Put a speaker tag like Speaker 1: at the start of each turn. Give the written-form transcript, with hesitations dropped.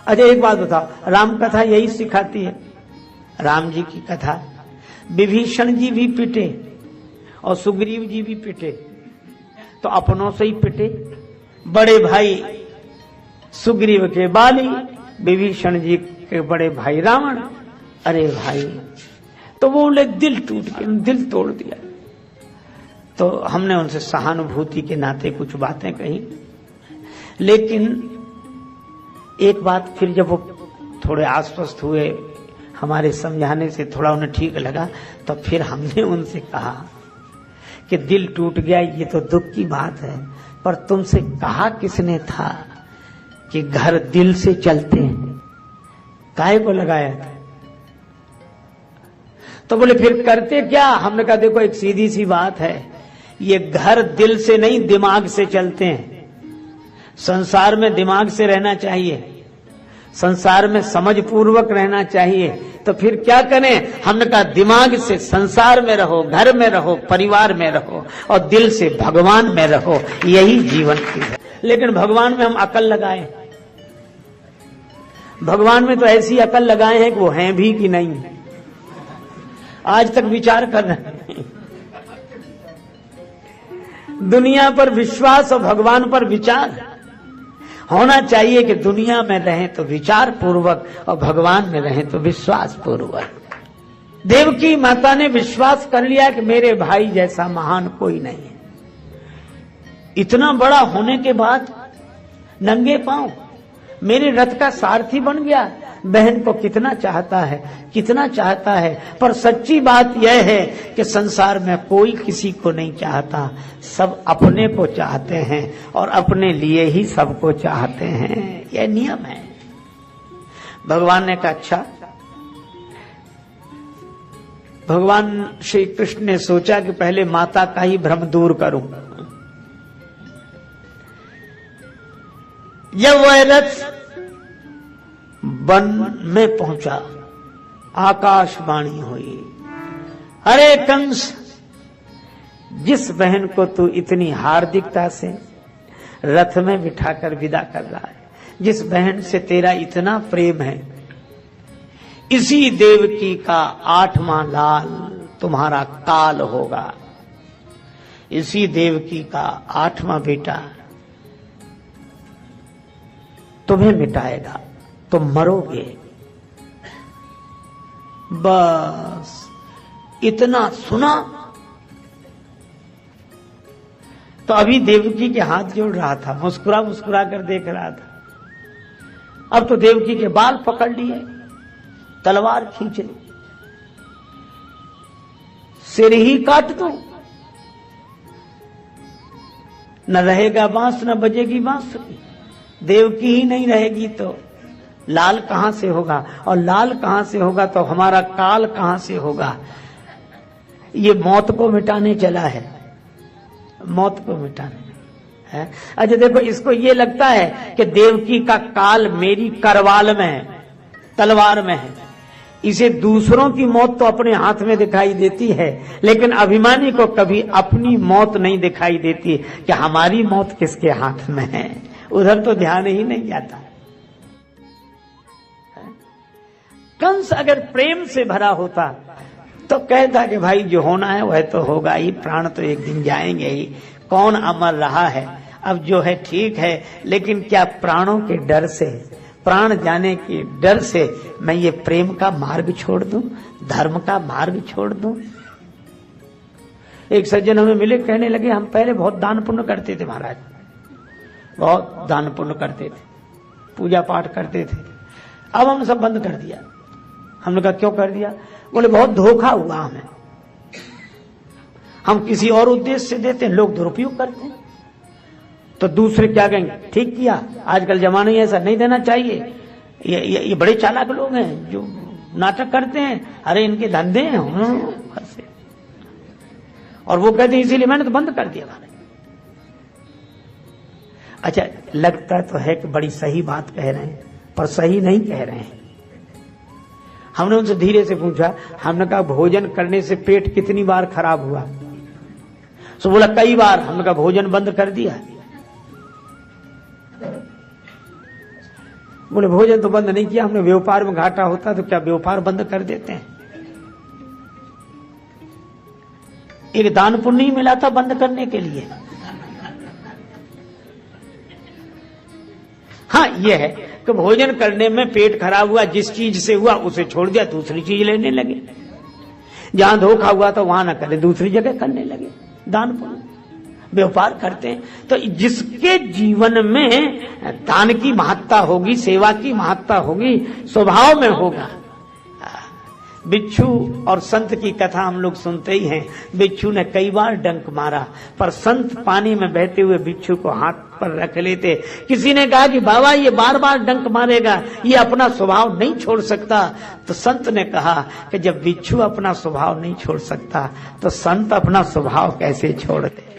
Speaker 1: अच्छा एक बात बताओ, राम कथा यही सिखाती है। राम जी की कथा, विभीषण जी भी पिटे और सुग्रीव जी भी पिटे, तो अपनों से ही पिटे। बड़े भाई सुग्रीव के बाली, विभीषण जी के बड़े भाई रावण। अरे भाई, तो वो बोले दिल टूट गया, दिल तोड़ दिया। तो हमने उनसे सहानुभूति के नाते कुछ बातें कही, लेकिन एक बात फिर जब वो थोड़े आश्वस्त हुए, हमारे समझाने से थोड़ा उन्हें ठीक लगा, तो फिर हमने उनसे कहा कि दिल टूट गया ये तो दुख की बात है, पर तुमसे कहा किसने था कि घर दिल से चलते हैं? काहे को लगाया था? तो बोले फिर करते क्या? हमने कहा देखो एक सीधी सी बात है, ये घर दिल से नहीं दिमाग से चलते हैं। संसार में दिमाग से रहना चाहिए, संसार में समझ पूर्वक रहना चाहिए। तो फिर क्या करें? हमने कहा दिमाग से संसार में रहो, घर में रहो, परिवार में रहो, और दिल से भगवान में रहो, यही जीवन की है। लेकिन भगवान में हम अकल लगाए, भगवान में तो ऐसी अकल लगाए हैं कि वो हैं भी कि नहीं, आज तक विचार कर रहे हैं। दुनिया पर विश्वास और भगवान पर विचार होना चाहिए कि दुनिया में रहें तो विचार पूर्वक और भगवान में रहें तो विश्वास पूर्वक। देवकी माता ने विश्वास कर लिया कि मेरे भाई जैसा महान कोई नहीं है। इतना बड़ा होने के बाद नंगे पांव मेरे रथ का सारथी बन गया। बहन को कितना चाहता है, कितना चाहता है। पर सच्ची बात यह है कि संसार में कोई किसी को नहीं चाहता, सब अपने को चाहते हैं और अपने लिए ही सबको चाहते हैं। यह नियम है। भगवान ने कहा अच्छा। भगवान श्री कृष्ण ने सोचा कि पहले माता का ही भ्रम दूर करूं। जब वह रथ वन में पहुंचा, आकाशवाणी हुई, अरे कंस, जिस बहन को तू इतनी हार्दिकता से रथ में बिठाकर विदा कर रहा है, जिस बहन से तेरा इतना प्रेम है, इसी देवकी का 8वां लाल तुम्हारा काल होगा। इसी देवकी का 8वां बेटा तुम्हें मिटाएगा, तुम मरोगे। बस इतना सुना तो अभी देवकी के हाथ जोड़ रहा था, मुस्कुरा मुस्कुरा कर देख रहा था। अब तो देवकी के बाल पकड़ लिए, तलवार खींच ली, सिर ही काट दो, न रहेगा बांस न बजेगी बांसुरी। देवकी ही नहीं रहेगी तो लाल कहां से होगा, और लाल कहां से होगा तो हमारा काल कहां से होगा। ये मौत को मिटाने चला है, मौत को मिटाने है। अच्छा देखो, इसको ये लगता है कि देवकी का काल मेरी करवाल में है, तलवार में है। इसे दूसरों की मौत तो अपने हाथ में दिखाई देती है, लेकिन अभिमानी को कभी अपनी मौत नहीं दिखाई देती कि हमारी मौत किसके हाथ में है। उधर तो ध्यान ही नहीं जाता। कंस अगर प्रेम से भरा होता तो कहता कि भाई जो होना है वह तो होगा ही, प्राण तो एक दिन जाएंगे ही, कौन अमर रहा है, अब जो है ठीक है। लेकिन क्या प्राणों के डर से, प्राण जाने के डर से मैं ये प्रेम का मार्ग छोड़ दूं, धर्म का मार्ग छोड़ दूं? एक सज्जन हमें मिले, कहने लगे हम पहले बहुत दान पुण्य करते थे महाराज, बहुत दान पुण्य करते थे, पूजा पाठ करते थे, अब हम सब बंद कर दिया। हमने कहा क्यों कर दिया? बोले बहुत धोखा हुआ हमें, हम किसी और उद्देश्य से देते हैं, लोग दुरुपयोग करते हैं। तो दूसरे क्या कहेंगे, ठीक किया, आजकल जमाना ही ऐसा, नहीं देना चाहिए। ये बड़े चालाक लोग हैं जो नाटक करते हैं, अरे इनके धंधे हैं, और वो कहते हैं इसीलिए मैंने तो बंद कर दिया। अच्छा, लगता तो है कि बड़ी सही बात कह रहे हैं, पर सही नहीं कह रहे हैं। हमने उनसे धीरे से पूछा, हमने कहा भोजन करने से पेट कितनी बार खराब हुआ? तो बोला कई बार। हमने कहा भोजन बंद कर दिया? बोले भोजन तो बंद नहीं किया हमने, व्यापार में घाटा होता तो क्या व्यापार बंद कर देते हैं? एक दान पुण्य ही मिला था बंद करने के लिए। हाँ ये है कि भोजन करने में पेट खराब हुआ, जिस चीज से हुआ उसे छोड़ दिया, दूसरी चीज लेने लगे। जहां धोखा हुआ तो वहां ना करे, दूसरी जगह करने लगे। दान पुण्य व्यापार करते हैं। तो जिसके जीवन में दान की महत्ता होगी, सेवा की महत्ता होगी, स्वभाव में होगा। बिच्छू और संत की कथा हम लोग सुनते ही हैं। बिच्छू ने कई बार डंक मारा, पर संत पानी में बहते हुए बिच्छू को हाथ पर रख लेते। किसी ने कहा कि बाबा ये बार बार डंक मारेगा, ये अपना स्वभाव नहीं छोड़ सकता। तो संत ने कहा कि जब बिच्छू अपना स्वभाव नहीं छोड़ सकता तो संत अपना स्वभाव कैसे छोड़ दे।